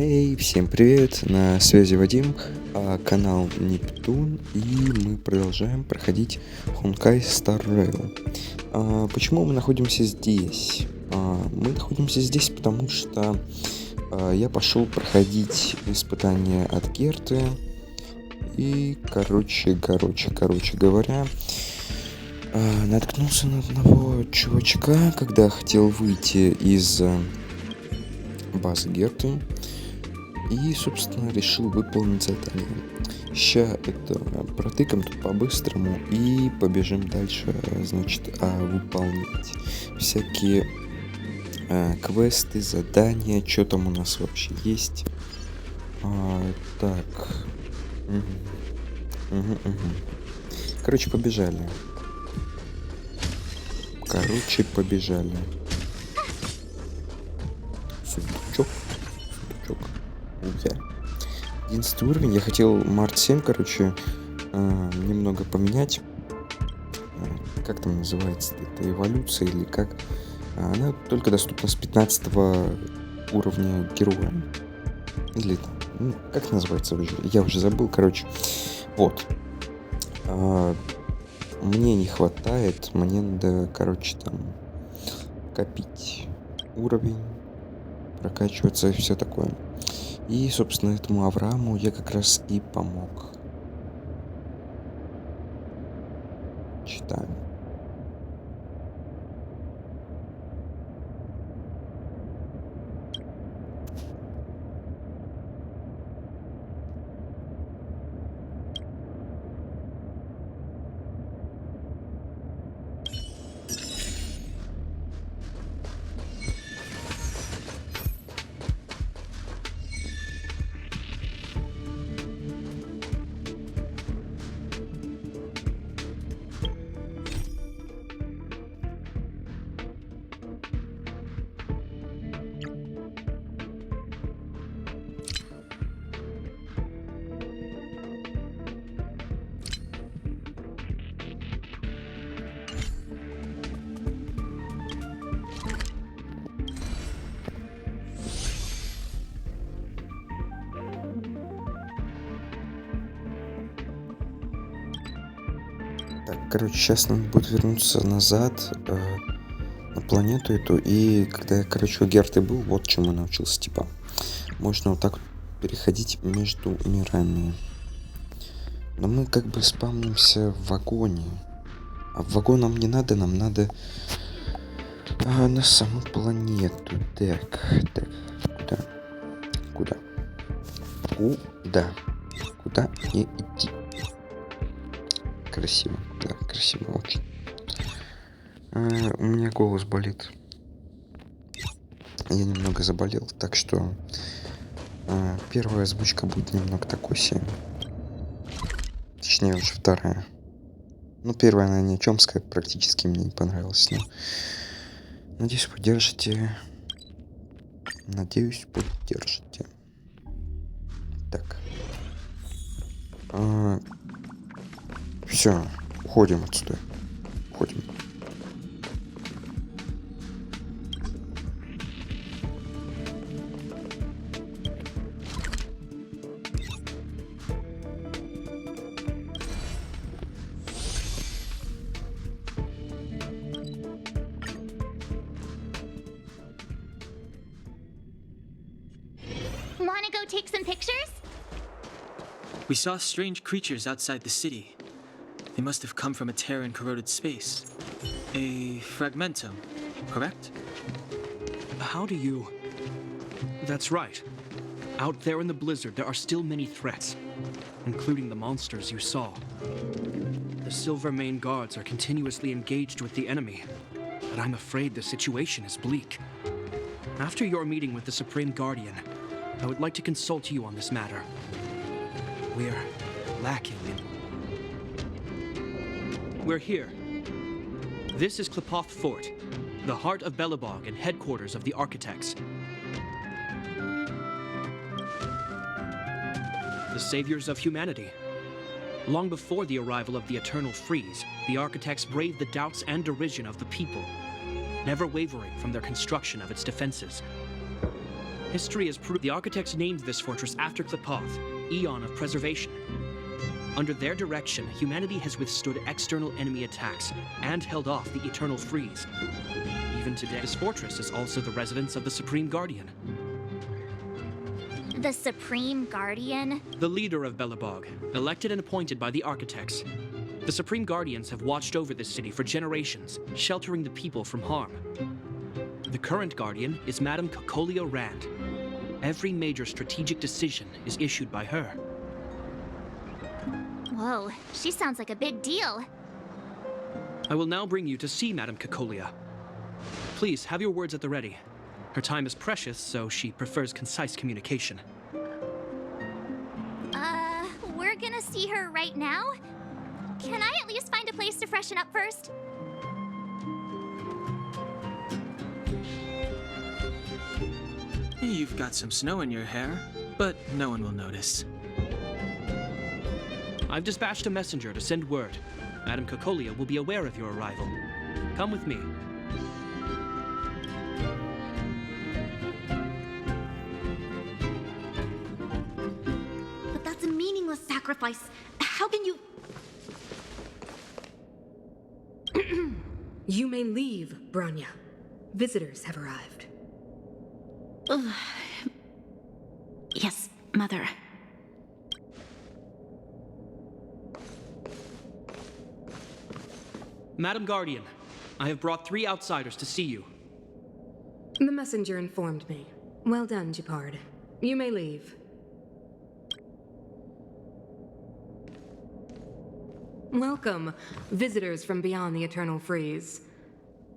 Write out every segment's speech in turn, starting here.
Эй, всем привет, на связи Вадим, канал Нептун, и мы продолжаем проходить Honkai Star Rail. Почему мы находимся здесь? Мы находимся здесь, потому что я пошел проходить испытания от Герты, и, короче говоря, наткнулся на одного чувачка, когда хотел выйти из базы Герты, и, собственно, решил выполнить задание. Ща это протыкаем тут по-быстрому и побежим дальше, значит, выполнять всякие квесты, задания, что там у нас вообще есть. Так. Короче, побежали. Сундучок. Единственный уровень. Я хотел Март 7, короче, немного поменять. Как там называется? Это эволюция или как? Она только доступна с 15 уровня героя. Или, ну, как называется уже? Я уже забыл, короче. Вот. Мне не хватает. Мне надо, короче, там копить уровень, прокачиваться и все такое. И, собственно, этому Аврааму я как раз и помог. Читаем. Так, короче, сейчас надо будет вернуться назад на планету эту. И когда я, короче, у Герты был, вот чему я научился. Типа, можно вот так вот переходить между мирами. Но мы как бы спавнимся в вагоне. А в вагон нам не надо, нам надо на саму планету. Так, куда мне идти? Красиво, да, красиво очень. У меня голос болит. Я немного заболел, так что первая озвучка будет немного такой себе. Точнее, уже вторая. Ну, первая, она ни о чем сказать, практически мне не понравилась. Но надеюсь, поддержите. Так. Все, уходим отсюда. Уходим. Wanna go take some pictures? We saw strange creatures outside the city. They must have come from a tear in corroded space. A fragmentum, correct? How do you... That's right. Out there in the blizzard, there are still many threats, including the monsters you saw. The Silvermane guards are continuously engaged with the enemy, but I'm afraid the situation is bleak. After your meeting with the Supreme Guardian, I would like to consult you on this matter. We're lacking in... We're here. This is Klipoth Fort, the heart of Belobog and headquarters of the Architects. The saviors of humanity. Long before the arrival of the Eternal Freeze, the Architects braved the doubts and derision of the people, never wavering from their construction of its defenses. History has proved the architects named this fortress after Klipoth, Eon of Preservation. Under their direction, humanity has withstood external enemy attacks and held off the eternal freeze. Even today, this fortress is also the residence of the Supreme Guardian. The Supreme Guardian? The leader of Belobog, elected and appointed by the architects. The Supreme Guardians have watched over this city for generations, sheltering the people from harm. The current Guardian is Madame Cocolia Rand. Every major strategic decision is issued by her. Whoa, she sounds like a big deal. I will now bring you to see Madame Cocolia. Please, have your words at the ready. Her time is precious, so she prefers concise communication. We're gonna see her right now? Can I at least find a place to freshen up first? You've got some snow in your hair, but no one will notice. I've dispatched a messenger to send word. Madame Cocolia will be aware of your arrival. Come with me. But that's a meaningless sacrifice. How can you... You may leave, Branya. Visitors have arrived. Yes, Mother. Madam Guardian, I have brought 3 outsiders to see you. The messenger informed me. Well done, Gepard. You may leave. Welcome, visitors from beyond the eternal freeze.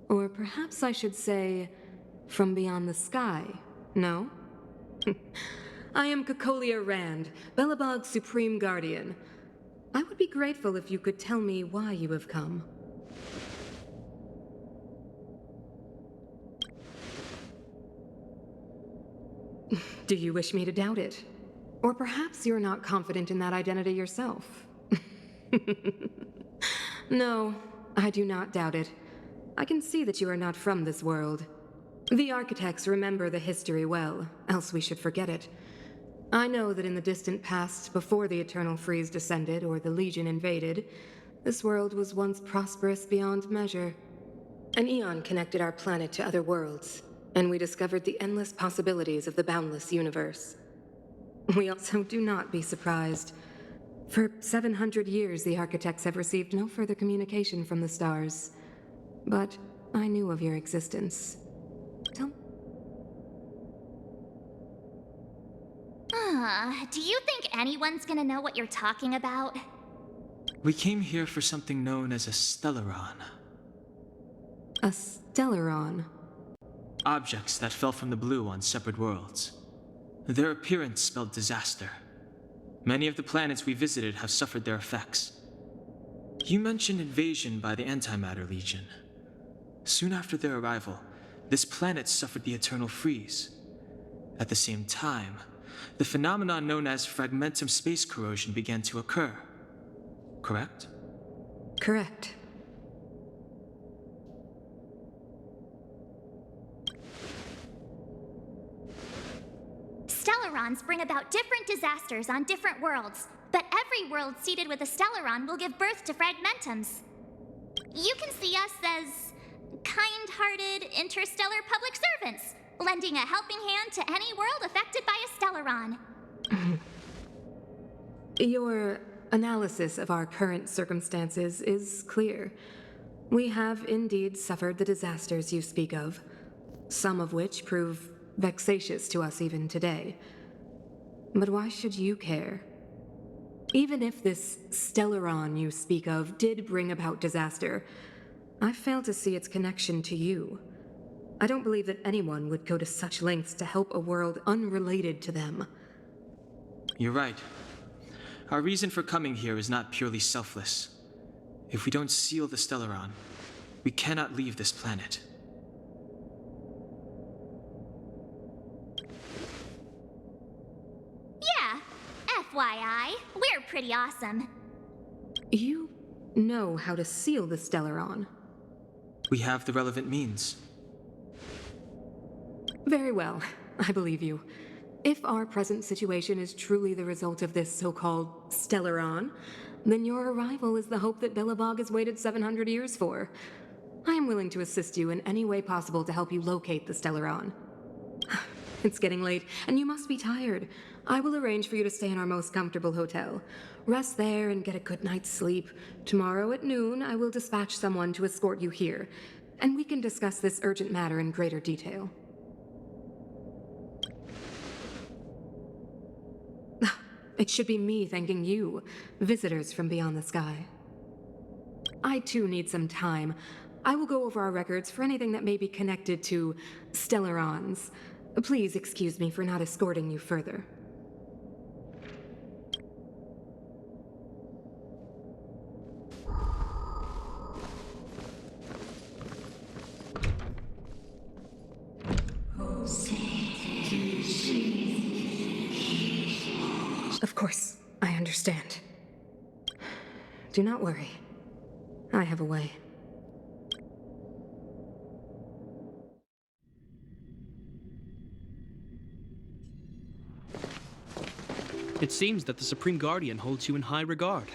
Or perhaps I should say, from beyond the sky, no? I am Cocolia Rand, Belobog's Supreme Guardian. I would be grateful if you could tell me why you have come. Do you wish me to doubt it? Or perhaps you're not confident in that identity yourself? No, I do not doubt it. I can see that you are not from this world. The architects remember the history well, else we should forget it. I know that in the distant past, before the Eternal Freeze descended or the Legion invaded, this world was once prosperous beyond measure. An eon connected our planet to other worlds, and we discovered the endless possibilities of the boundless universe. We also do not be surprised. For 700 years, the architects have received no further communication from the stars. But I knew of your existence. Tell... Do you think anyone's gonna know what you're talking about? We came here for something known as a stellaron. A stellaron? Objects that fell from the blue on separate worlds. Their appearance spelled disaster. Many of the planets we visited have suffered their effects. You mentioned invasion by the Antimatter Legion. Soon after their arrival, this planet suffered the Eternal Freeze. At the same time, the phenomenon known as fragmentum space corrosion began to occur. Correct? Correct. Stellarons bring about different disasters on different worlds, but every world seeded with a stellaron will give birth to fragmentums. You can see us as kind-hearted interstellar public servants, lending a helping hand to any world affected by a stellaron. Your analysis of our current circumstances is clear. We have indeed suffered the disasters you speak of, some of which prove vexatious to us even today. But why should you care? Even if this stellaron you speak of did bring about disaster, I fail to see its connection to you. I don't believe that anyone would go to such lengths to help a world unrelated to them. You're right. Our reason for coming here is not purely selfless. If we don't seal the stellaron, we cannot leave this planet. Yeah, FYI, we're pretty awesome. You know how to seal the stellaron. We have the relevant means. Very well. I believe you. If our present situation is truly the result of this so-called Stellaron, then your arrival is the hope that Belobog has waited 700 years for. I am willing to assist you in any way possible to help you locate the Stellaron. It's getting late, and you must be tired. I will arrange for you to stay in our most comfortable hotel. Rest there and get a good night's sleep. Tomorrow at noon, I will dispatch someone to escort you here, and we can discuss this urgent matter in greater detail. It should be me thanking you, visitors from beyond the sky. I too need some time. I will go over our records for anything that may be connected to Stellarons. Please excuse me for not escorting you further. Of course, I understand. Do not worry. I have a way. It seems that the Supreme Guardian holds you in high regard.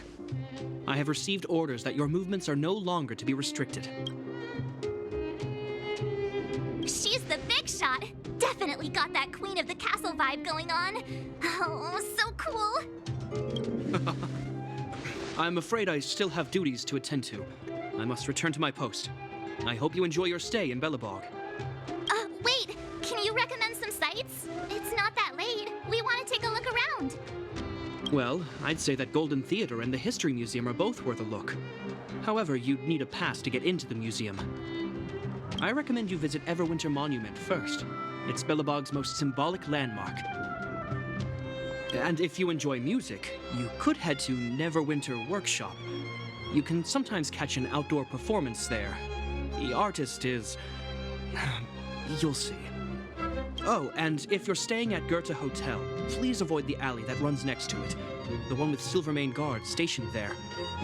I have received orders that your movements are no longer to be restricted. She's the big shot. Definitely got that Queen of the Castle vibe going on. Oh, so cool. I'm afraid I still have duties to attend to. I must return to my post. I hope you enjoy your stay in Belobog. Wait, can you recommend some sites? It's not that late. We want to take a look around. Well, I'd say that Golden Theater and the History Museum are both worth a look. However, you'd need a pass to get into the museum. I recommend you visit Everwinter Monument first. It's Belobog's most symbolic landmark. And if you enjoy music, you could head to Neverwinter Workshop. You can sometimes catch an outdoor performance there. The artist is... you'll see. Oh, and if you're staying at Goethe Hotel, please avoid the alley that runs next to it. The one with Silvermane guards stationed there.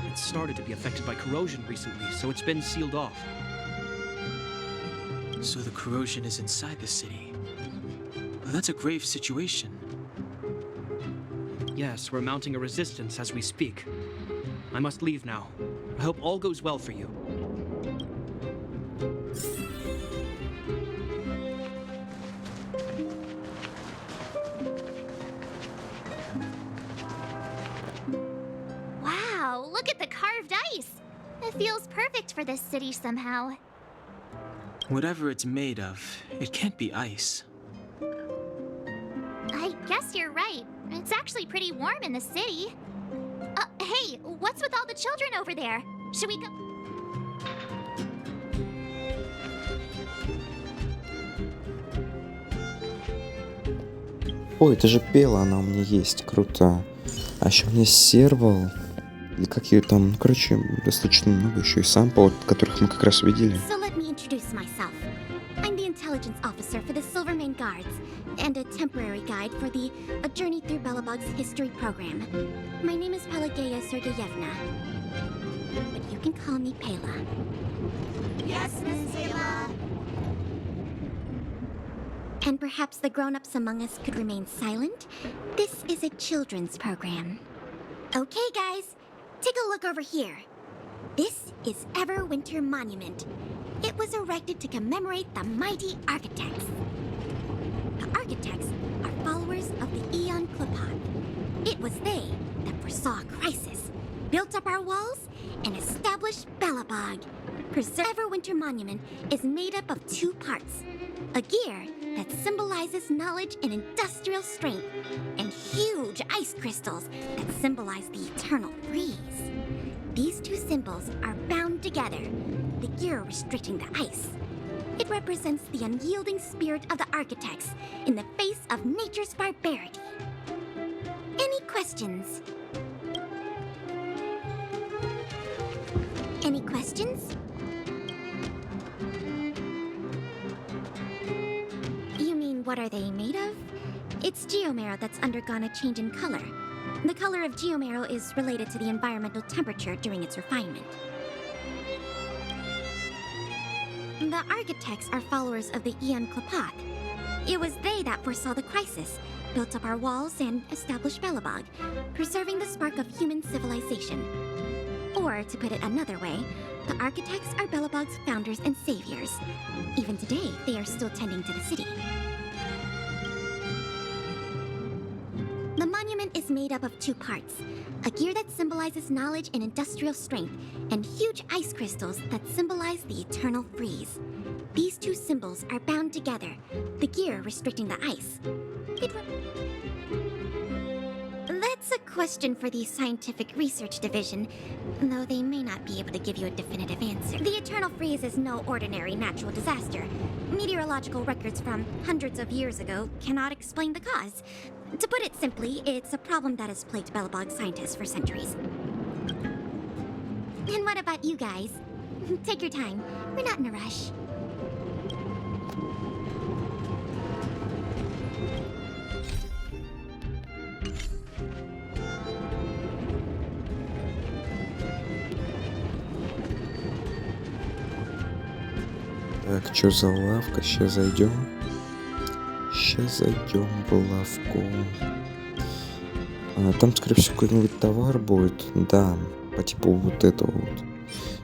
It's started to be affected by corrosion recently, so it's been sealed off. So the corrosion is inside the city. Well, that's a grave situation. Yes, we're mounting a resistance as we speak. I must leave now. I hope all goes well for you. Wow, look at the carved ice. It feels perfect for this city somehow. Whatever it's made of, it can't be ice. I guess you're right. It's actually pretty warm in the city. Hey, what's with all the children over there? Should we go? Ой, это же Пела, она у меня есть, круто. А еще у меня сервал, или как ее там, ну, короче, достаточно много еще и сампл, которых мы как раз видели. So let me introduce myself. I'm the intelligence officer for the Silvermane Guards, and a temporary guide for the A Journey Through Belobog's history program. My name is Pelageya Sergeyevna, but you can call me Pela. Yes, Miss Pela. And perhaps the grown-ups among us could remain silent. This is a children's program. Okay, guys, take a look over here. This is Everwinter Monument. It was erected to commemorate the mighty architects. The architects are followers of the Aeon Klapat. It was they that foresaw a crisis, built up our walls, and established Belobog. Everwinter Monument is made up of two parts. A gear that symbolizes knowledge and industrial strength, and huge ice crystals that symbolize the eternal freeze. These two symbols are bound together, the gear restricting the ice. It represents the unyielding spirit of the architects in the face of nature's barbarity. Any questions? Any questions? You mean, what are they made of? It's geomarrow that's undergone a change in color. The color of geomarrow is related to the environmental temperature during its refinement. The architects are followers of the Aeon Klapat. It was they that foresaw the crisis, built up our walls, and established Belobog, preserving the spark of human civilization. Or, to put it another way, the architects are Belobog's founders and saviors. Even today, they are still tending to the city. The monument is made up of two parts. A gear that symbolizes knowledge and industrial strength, and huge ice crystals that symbolize the eternal freeze. These two symbols are bound together, the gear restricting the ice. That's a question for the Scientific Research Division, though they may not be able to give you a definitive answer. The eternal freeze is no ordinary natural disaster. Meteorological records from hundreds of years ago cannot explain the cause. To put it simply, it's a problem that has plagued Belobog scientists for centuries. And what about you guys? Take your time. We're not in a rush. Так, что за лавка? Сейчас зайдем. Сейчас зайдем в лавку. Там, скорее всего, какой-нибудь товар будет. Да, по типу вот этого вот.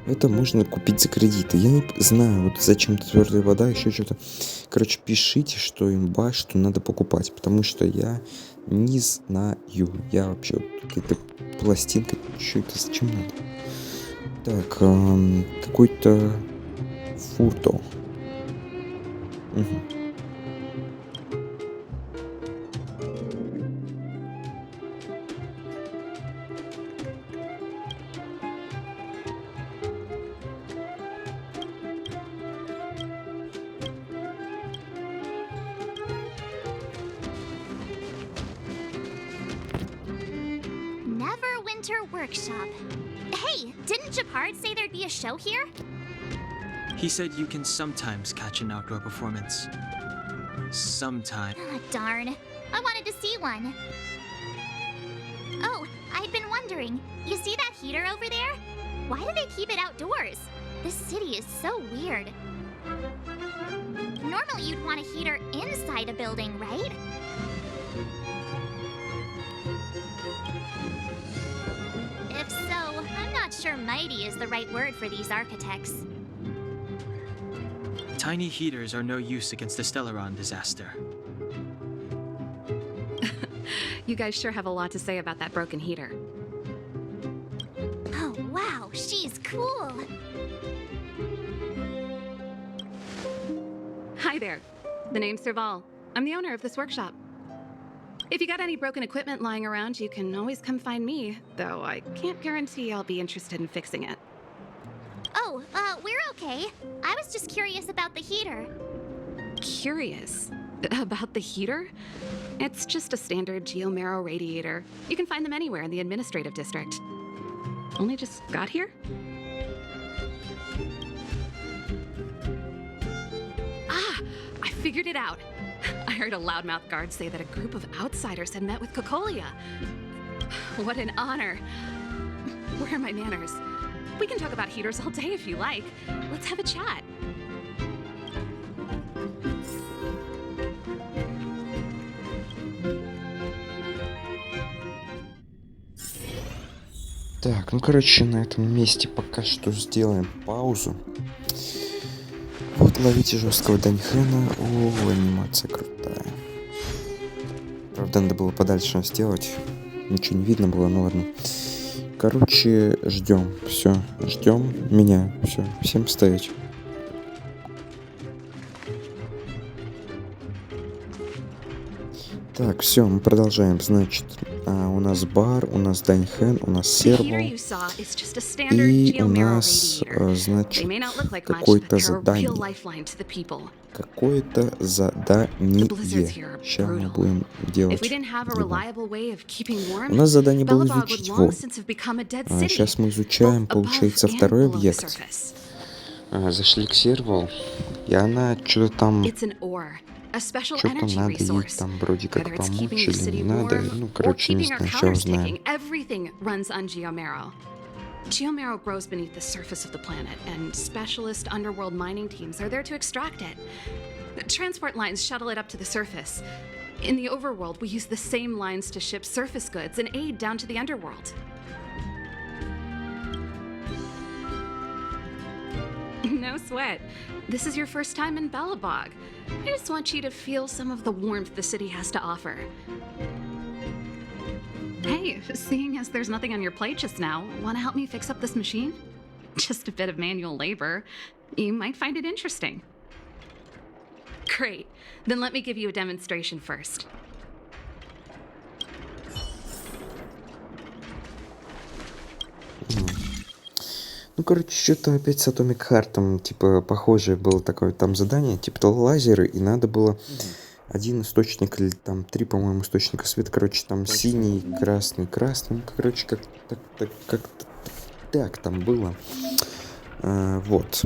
Это можно купить за кредиты. Я не знаю, вот зачем-то твердая вода, еще что-то. Короче, пишите, что имба, что надо покупать. Потому что я не знаю. Я вообще вот эта пластинка, что это, зачем надо? Так, какой-то фурто. Угу. Neverwinter Workshop. Hey, didn't Japard say there'd be a show here? He said you can sometimes catch an outdoor performance. Sometime. Ah, darn. I wanted to see one. Oh, I'd been wondering. You see that heater over there? Why do they keep it outdoors? This city is so weird. Normally you'd want a heater inside a building, right? If so, I'm not sure mighty is the right word for these architects. Tiny heaters are no use against the Stellaron disaster. You guys sure have a lot to say about that broken heater. Oh, wow, she's cool. Hi there. The name's Serval. I'm the owner of this workshop. If you got any broken equipment lying around, you can always come find me, though I can't guarantee I'll be interested in fixing it. Oh, we're okay. I was just curious about the heater. Curious? About the heater? It's just a standard Geomero radiator. You can find them anywhere in the administrative district. Only just got here? Ah! I figured it out! I heard a loudmouth guard say that a group of outsiders had met with Cocolia. What an honor. Where are my manners? We can talk about heaters all day if you like. Let's have a chat. Так, ну короче, на этом месте пока что сделаем паузу. Вот, ловите жесткого Даньхэна. О, анимация крутая. Правда, надо было подальше сделать. Ничего не видно было, ну ладно. Короче, ждем. Все, ждем меня. Все, всем стоять. Так, все, мы продолжаем. Значит, у нас бар, у нас Даньхэн, у нас сервер. И у нас, значит, какое-то задание. Какое-то задание. Сейчас мы будем делать. У нас задание было изучить его. Сейчас мы изучаем, получается, второй объект. Зашли к серверу, и она что-то там... Что-то надо ей там вроде как помочь или не надо. Ну, короче, не знаю, сейчас узнаем. Geomero grows beneath the surface of the planet, and specialist underworld mining teams are there to extract it. Transport lines shuttle it up to the surface. In the overworld, we use the same lines to ship surface goods and aid down to the underworld. No sweat. This is your first time in Belobog. I just want you to feel some of the warmth the city has to offer. Hey, seeing as there's nothing on your plate just now, want to help me fix up this machine? Just a bit of manual labor. You might find it interesting. Great. Then let me give you a demonstration first. Ну, короче, что-то опять с Atomic Heart'ом, типа, похожее было такое там задание, типа, лазеры, и надо было один источник, или там 3, по-моему, источника света, короче, там синий, красный, красный, короче, как-то так там было. Вот.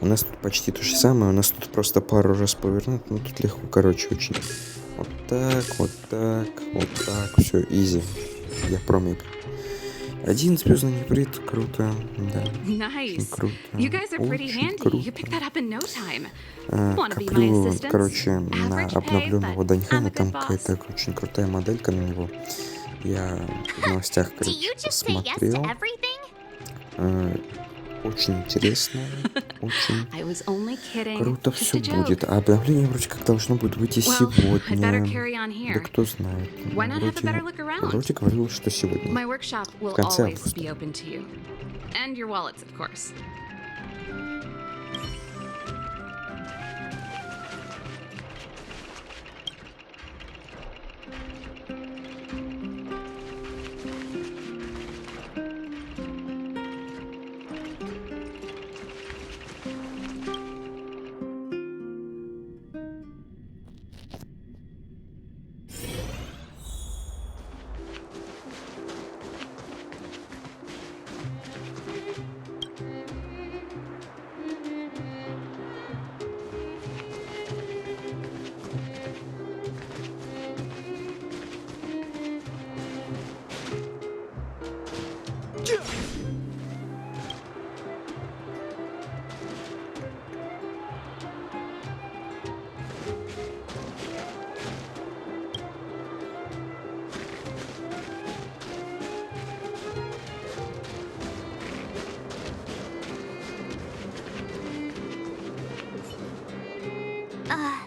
У нас тут почти то же самое, у нас тут просто пару раз повернуть, но тут легко, короче, очень. Вот так, вот так, вот так, все, изи. Я промик. 1 звездный нефрит, круто, да. Nice. Круто. You guys are pretty Очень handy. круто. You picked that up in no time. Wanna be my Коплю, assistant? короче, на Average pay, обновленного but Даньхана, I'm a good там boss. какая-то очень крутая моделька на него. Я в новостях, Do короче, you just say yes to посмотрел. everything? Очень интересно, очень I was only kidding. круто Just все a joke. будет. А обновление вроде как должно будет выйти Well, I'd better сегодня. carry on Да here. кто знает. Why not have a better look around? Вроде говорил, что сегодня. My workshop will В конце always августа. be open to you. And your wallets, of course.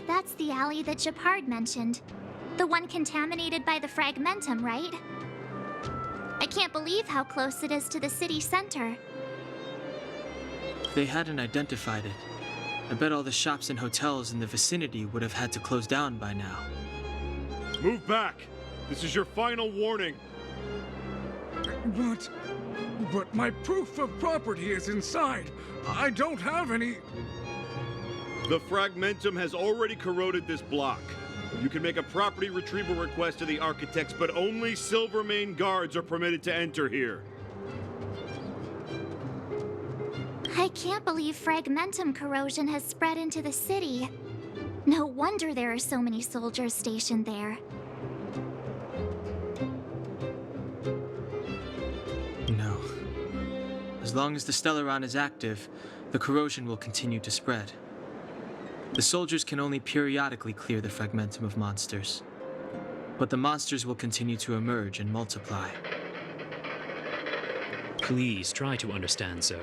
That's the alley that Japard mentioned. The one contaminated by the fragmentum, right? I can't believe how close it is to the city center. If they hadn't identified it, I bet all the shops and hotels in the vicinity would have had to close down by now. Move back! This is your final warning! But my proof of property is inside. I don't have any... The fragmentum has already corroded this block. You can make a property retrieval request to the architects, but only Silvermane guards are permitted to enter here. I can't believe fragmentum corrosion has spread into the city. No wonder there are so many soldiers stationed there. No. As long as the Stellaron is active, the corrosion will continue to spread. The soldiers can only periodically clear the fragmentum of monsters. But the monsters will continue to emerge and multiply. Please try to understand, sir.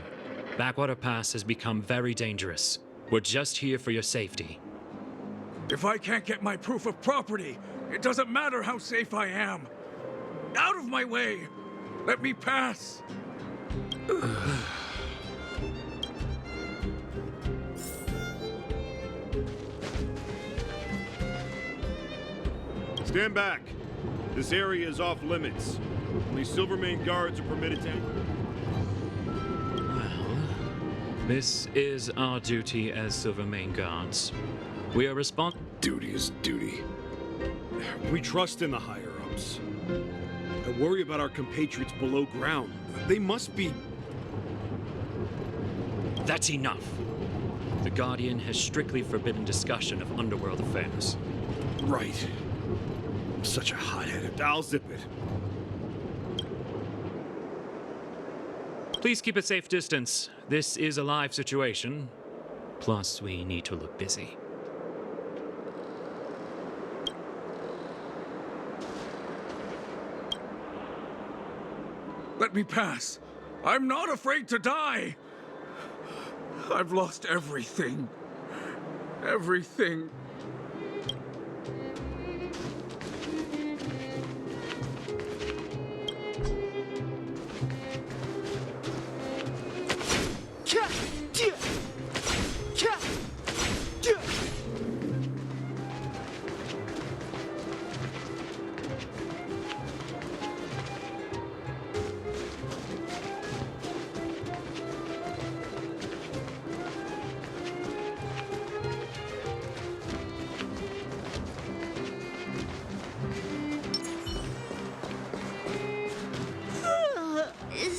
Backwater Pass has become very dangerous. We're just here for your safety. If I can't get my proof of property, it doesn't matter how safe I am. Out of my way! Let me pass! Stand back. This area is off limits. Only Silvermane guards are permitted to enter. Well, this is our duty as Silvermane guards. We are Duty is duty. We trust in the higher-ups. I worry about our compatriots below ground. They must be... That's enough. The Guardian has strictly forbidden discussion of underworld affairs. Right. I'm such a hot-headed... I'll zip it. Please keep a safe distance. This is a live situation. Plus, we need to look busy. Let me pass. I'm not afraid to die. I've lost everything. Everything.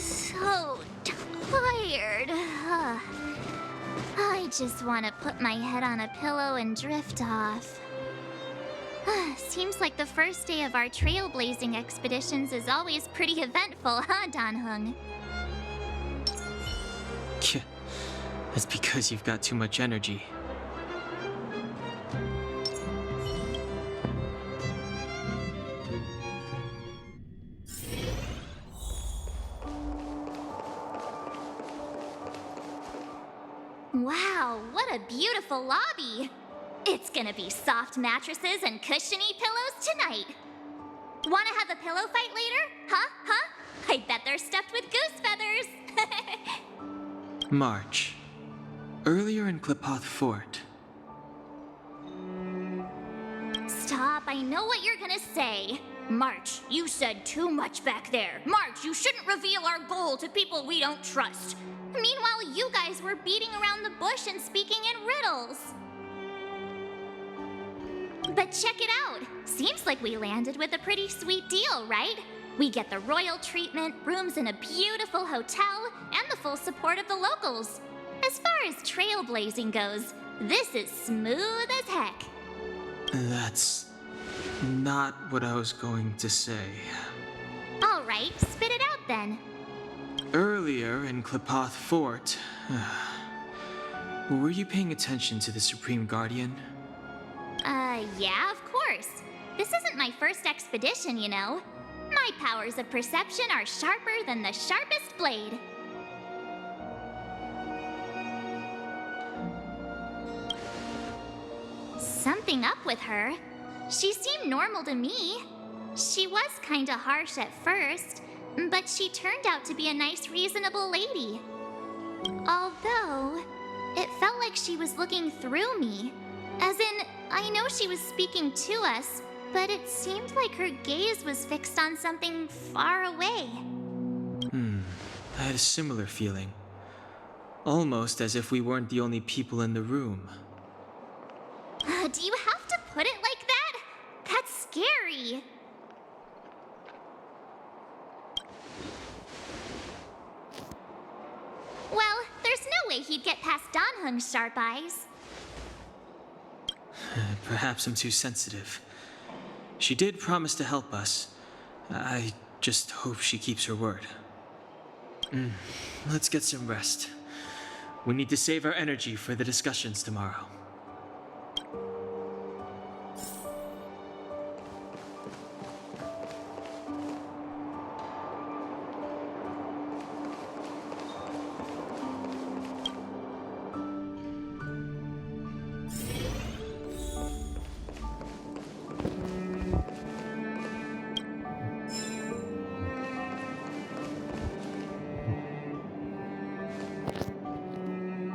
So tired. I just want to put my head on a pillow and drift off. Seems like the first day of our trailblazing expeditions is always pretty eventful, huh, Dan-hung? That's because you've got too much energy. Wow, what a beautiful lobby! It's gonna be soft mattresses and cushiony pillows tonight. Wanna have a pillow fight later? Huh? I bet they're stuffed with goose feathers. March. Earlier in Klipoth Fort. Stop, I know what you're gonna say. March, you said too much back there. March, you shouldn't reveal our goal to people we don't trust. Meanwhile, you guys were beating around the bush and speaking in riddles. But check it out. Seems like we landed with a pretty sweet deal, right? We get the royal treatment, rooms in a beautiful hotel, and the full support of the locals. As far as trailblazing goes, this is smooth as heck. That's not what I was going to say. All right, spit it out then. Earlier in Klipoth Fort, were you paying attention to the Supreme Guardian? Yeah, of course. This isn't my first expedition, you know. My powers of perception are sharper than the sharpest blade. Something up with her. She seemed normal to me. She was kinda harsh at first, but she turned out to be a nice, reasonable lady. Although, it felt like she was looking through me. As in, I know she was speaking to us, but it seemed like her gaze was fixed on something far away. I had a similar feeling. Almost as if we weren't the only people in the room. Do you have to put it like that? That's scary. Well, there's no way he'd get past Dan-hung's sharp eyes. Perhaps I'm too sensitive. She did promise to help us. I just hope she keeps her word. Let's get some rest. We need to save our energy for the discussions tomorrow.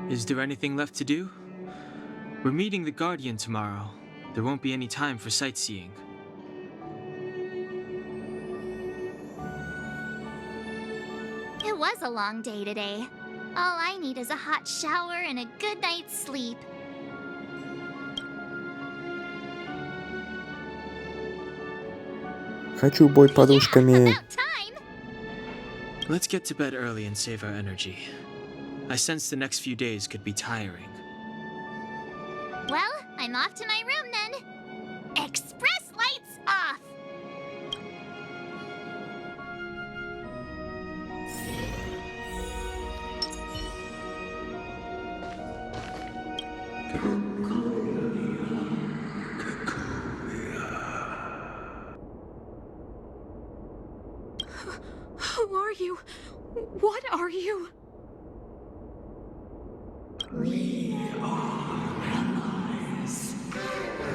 Is there anything left to do? We're meeting the Guardian tomorrow. There won't be any time for sightseeing. It was a long day today. All I need is a hot shower and a good night's sleep. Хочу бой подушками. About time! Let's get to bed early and save our energy. I sense the next few days could be tiring. Well, I'm off to my room then. Express lights off! Who are you? What are you? We are allies.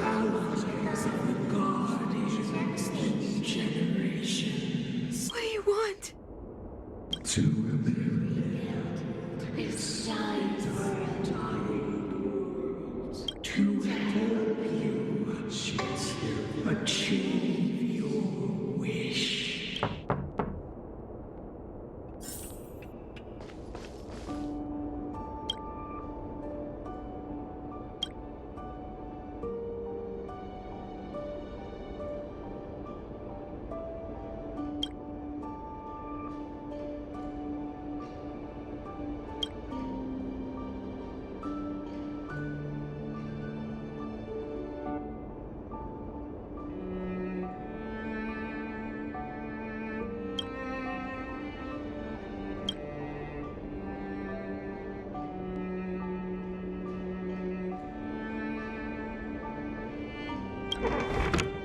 Allies of the guardians and generations. What do you want? To rebuild its time for to help you achieve your wish.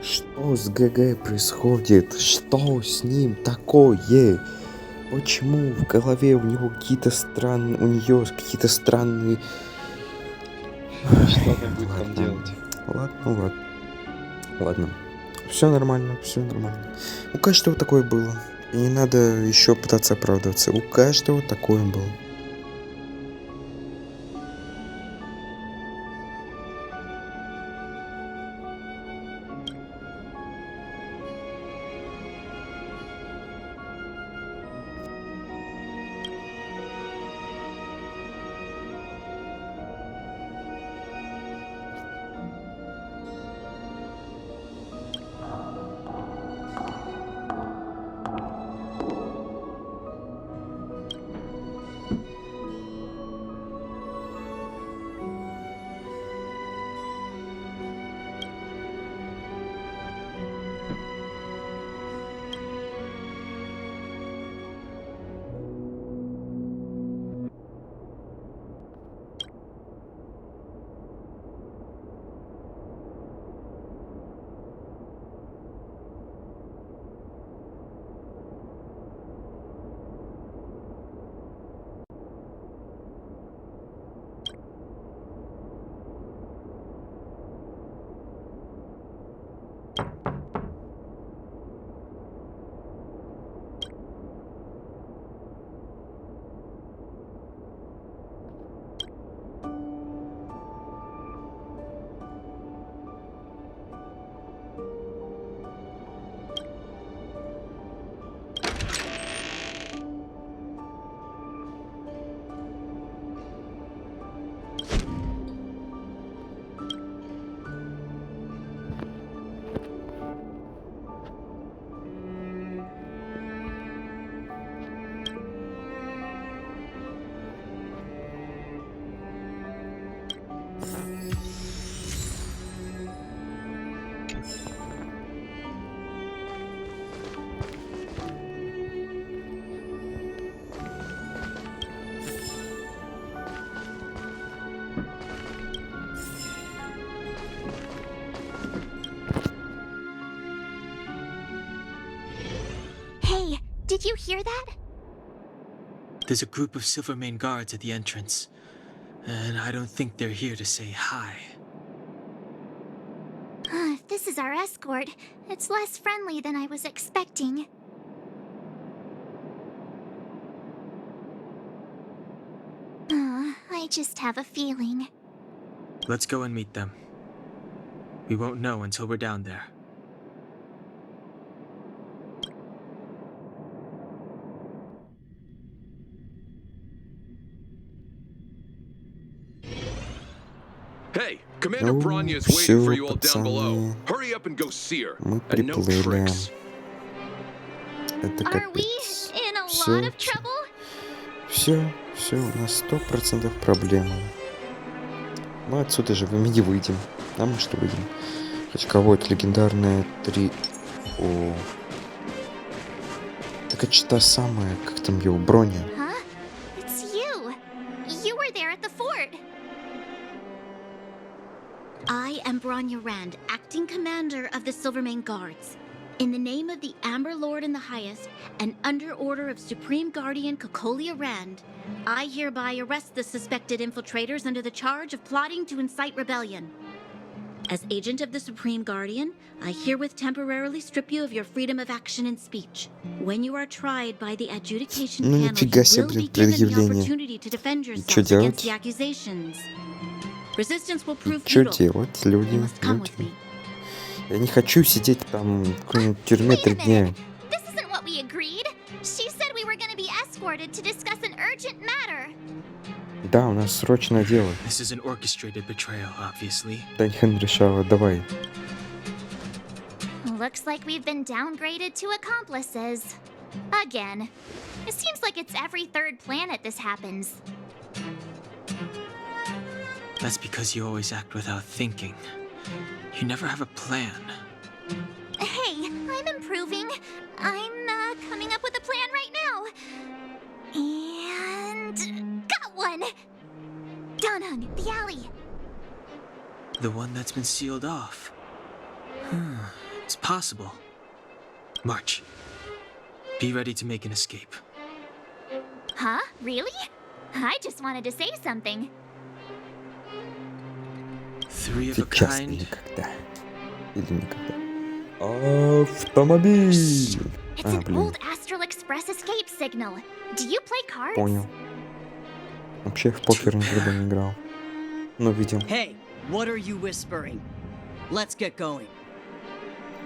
Что с ГГ происходит? Что с ним такое? Почему в голове у него какие-то странные, у нее какие-то странные... Что она будет там делать? Ладно. Все нормально, все нормально. У каждого такое было. И не надо еще пытаться оправдываться. У каждого такое было. Hey, did you hear that? There's a group of Silvermane guards at the entrance, and I don't think they're here to say hi. If this is our escort, it's less friendly than I was expecting. I just have a feeling. Let's go and meet them. We won't know until we're down there. Hey, Commander Ну, Bronya is waiting for всё, you all down below. пацаны. Hurry up and go see her. Мы And no приплыли. tricks. Это Are we капец. in a Всё, lot of trouble? все, у нас 100% проблемы. Мы отсюда живыми не выйдем. А мы что выйдем? Хоть кого-то легендарная 3. О. Так это же та самая, как там его, Броня. Huh? It's you. You were there at the fort. Anya Rand, acting commander of the Silvermane Guards. In the name of the Amber Lord in the Highest, and under order of Supreme Guardian Cocolia Rand, I hereby arrest the suspected infiltrators under the charge of plotting to incite rebellion. As agent of the Supreme Guardian, I herewith temporarily strip you of your freedom of action and speech. When you are tried by the adjudication Ну panel, нифига you себе, will блин, be given the предъявление. opportunity to defend И чё yourselves against делать? the accusations. Resistance will И prove чё futile. делать, люди, You must come with люди? me. Я не хочу сидеть там в какой-нибудь тюрьме 3 дня. This isn't what we agreed. She said we were going to be escorted to discuss an urgent matter. Да, у нас срочное дело. This is an orchestrated betrayal, obviously. Даньхан решала, давай. Looks like we've been downgraded to accomplices. Again. It seems like it's every third planet this happens. That's because you always act without thinking. You never have a plan. Hey, I'm improving. I'm coming up with a plan right now. And got one! Donhung, the alley. The one that's been sealed off. It's possible. March. Be ready to make an escape. Huh? Really? I just wanted to say something. 3 of a Сейчас kind. никогда. Или никогда. Автомобиль! It's an блин, old Astral Express escape signal. Do you play cards? понял. Вообще в покер никогда не играл. Но видел. Hey, what are you whispering? Let's get going.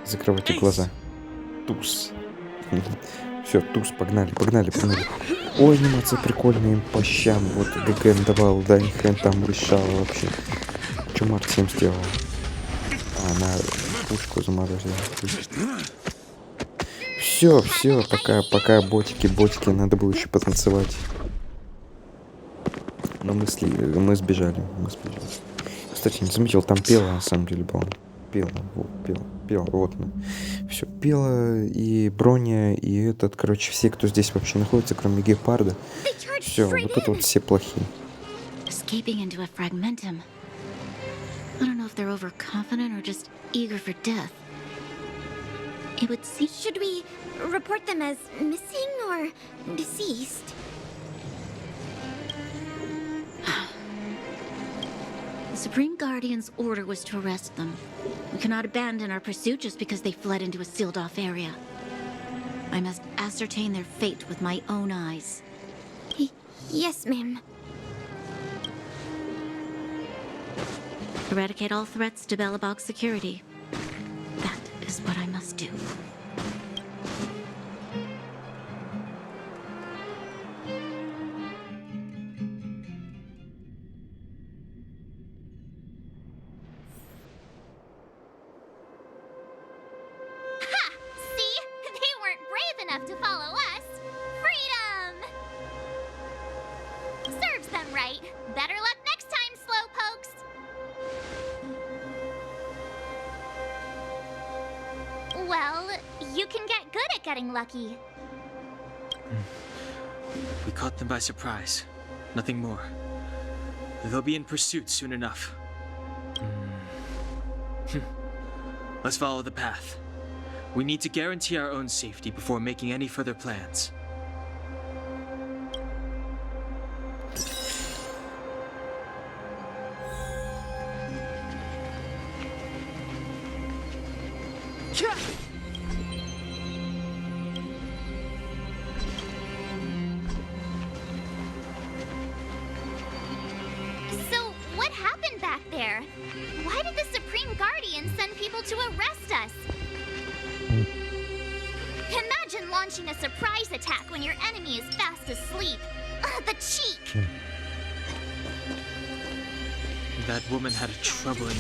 Закрывайте глаза. Туз. Все, туз, погнали, погнали, погнали. Ой, анимация прикольная, им по щам. Вот ГГН давал, да, ни хрен там решал вообще. Что Марк всем сделал? Она пушку заморозила. Все, пока, ботики, надо было еще потанцевать. Но мы сбежали. Кстати, не заметил, там пела, на самом деле, было. Пела, вот она. Все, пела и Броня, и этот, короче, все, кто здесь вообще находится, кроме Гепарда. Все, вот это вот все плохие. Escaping into a fragmentum. I don't know if they're overconfident or just eager for death. It would seem... Should we report them as missing or deceased? The Supreme Guardian's order was to arrest them. We cannot abandon our pursuit just because they fled into a sealed-off area. I must ascertain their fate with my own eyes. Yes, ma'am. Eradicate all threats to Belobog security. That is what I must do. Ha! See? They weren't brave enough to follow us. Freedom! Serves them right. Better luck next time, slowpokes. Well, you can get good at getting lucky. We caught them by surprise. Nothing more. They'll be in pursuit soon enough. Let's follow the path. We need to guarantee our own safety before making any further plans. So, what happened back there? Why did the Supreme Guardian send people to arrest us? Imagine launching a surprise attack when your enemy is fast asleep. The cheek! That woman had a troubling...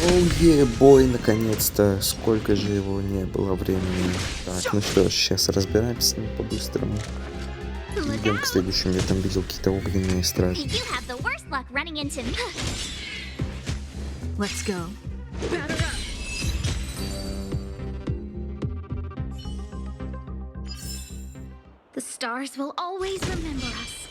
Оу, бой, наконец-то. Сколько же его не было времени. Так, ну что ж, сейчас разбираемся с ним по-быстрому. Идем к следующему. Я там видел какие-то огненные стражи. You have the worst luck running into me. Let's go. The stars will always remember us.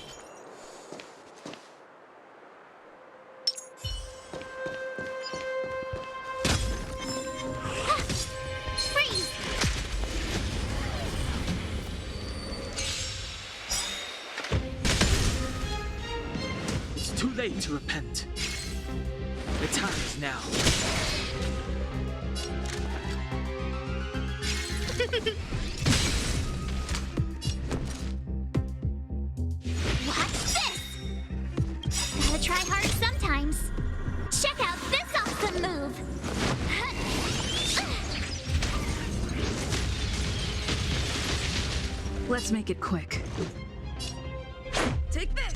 late to repent. The time is now. What's this? Gotta try hard sometimes. Check out this awesome move. Let's make it quick. Take this!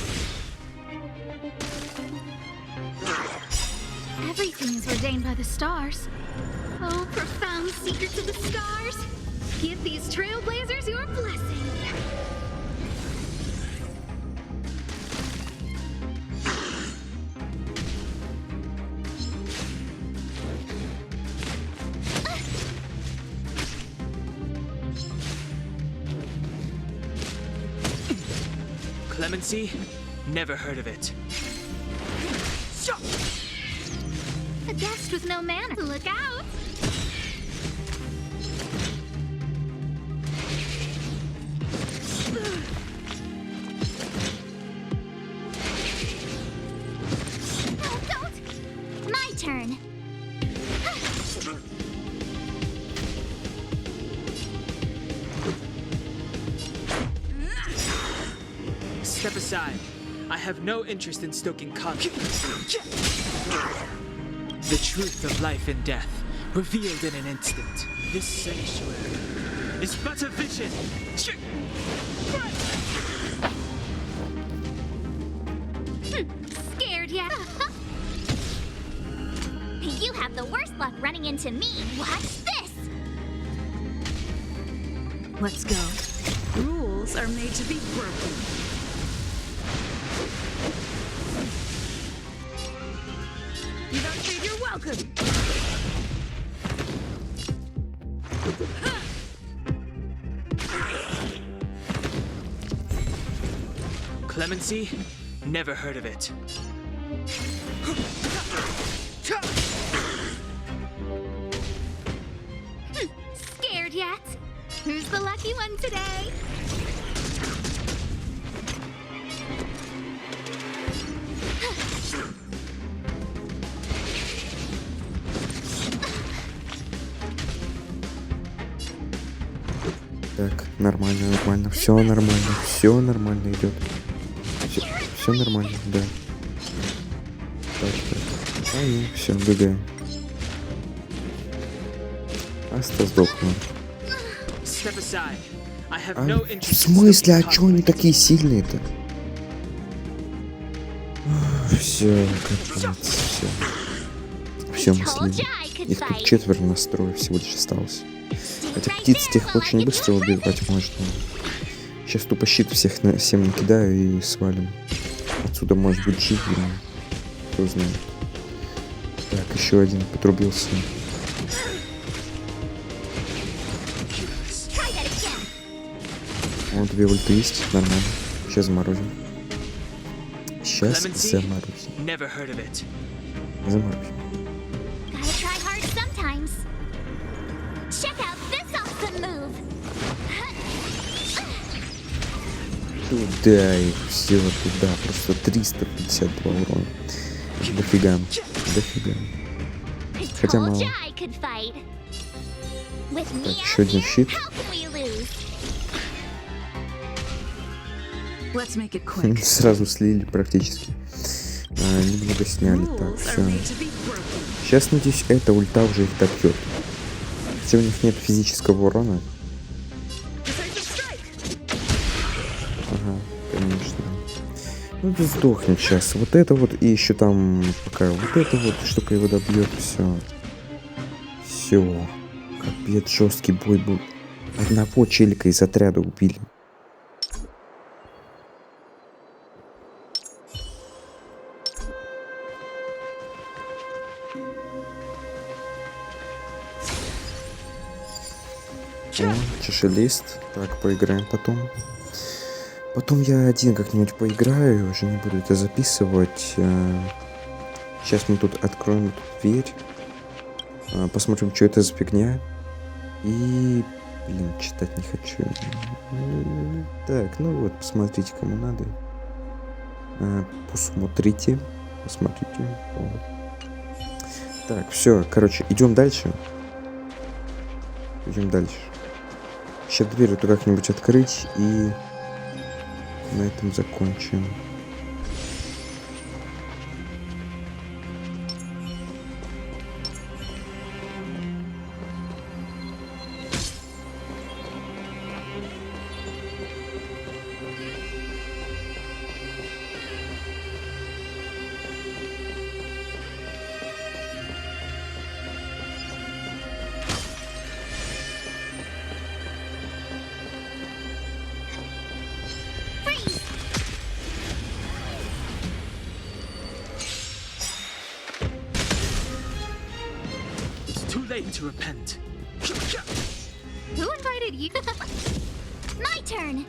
Everything is ordained by the stars. Oh, profound secrets of the stars. Give these trailblazers your blessing. Clemency? Never heard of it. A guest with no manners. Look out! No, don't! My turn. Step aside. I have no interest in stoking conflict. The truth of life and death, revealed in an instant. This sanctuary is but a vision. Scared yet? You have the worst luck running into me. Watch this! Let's go. Rules are made to be broken. You don't think you're welcome. Clemency? Never heard of it. Scared yet? Who's the lucky one today? Так, нормально, нормально, все нормально идет. Все нормально, да. Так, так. А, ну, все, бегаем. Аста сдохнул. В смысле, а чё они такие сильные-то? Все, капец, все. Все, мы слили. Их тут 4 настроя всего лишь осталось. Хотя птиц тех очень быстро убивать можно. Сейчас тупо щит всем накидаю и свалим. Отсюда может быть жив, кто знает. Так, еще один потрубился. Вот 2 ульты есть, нормально. Сейчас заморозим. Сейчас заморозим. Заморозим. Туда и все туда. Просто 352 урона. Дофига. Дофига. Хотя мало. Так, еще один щит. Сразу слили практически. Немного сняли. Так, все. Сейчас, надеюсь, эта ульта уже их добьет. Хотя у них нет физического урона. Ага, конечно. Ну ты сдохнет сейчас. Вот это вот и еще там пока вот это вот штука его добьет. Все. Все. Капец, жесткий бой был. Одного челика из отряда убили. О, чашелист. Так, поиграем потом. Потом я один как-нибудь поиграю, уже не буду это записывать. Сейчас мы тут откроем эту дверь. Посмотрим, что это за фигня. И... Блин, читать не хочу. Так, ну вот, посмотрите, кому надо. Посмотрите. Посмотрите. Вот. Так, все, короче, идем дальше. Идем дальше. Сейчас дверь эту как-нибудь открыть и на этом закончим. Too late to repent. Who invited you? My turn.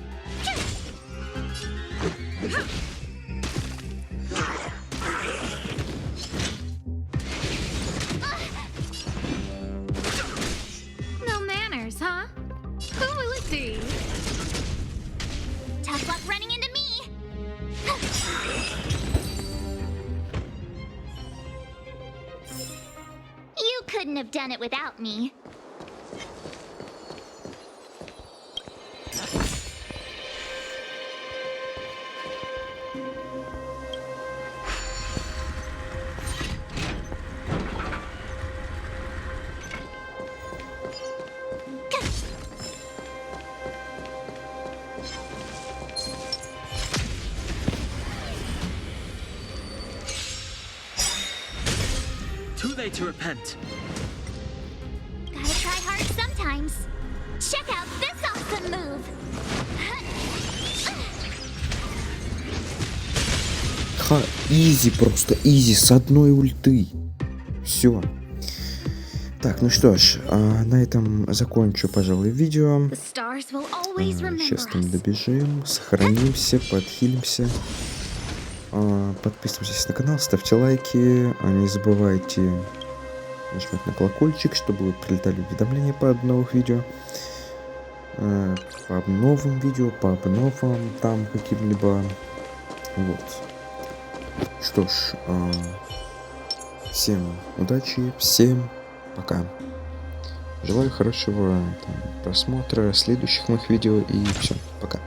No manners, huh? Who will it be? Tough luck running into me. You couldn't have done it without me. Too late to repent. Gotta try hard sometimes. Check out this awesome move. Ха, изи, просто изи, с одной ульты. Все. Так, ну что ж, на этом закончу, пожалуй, видео. Сейчас там добежим, сохранимся, подхилимся. Подписывайтесь на канал, ставьте лайки, не забывайте нажимать на колокольчик, чтобы вы прилетали уведомления по новых видео, по новым видео, по обновам там каким-либо. Вот. Что ж, всем удачи, всем пока. Желаю хорошего просмотра следующих моих видео и все, пока.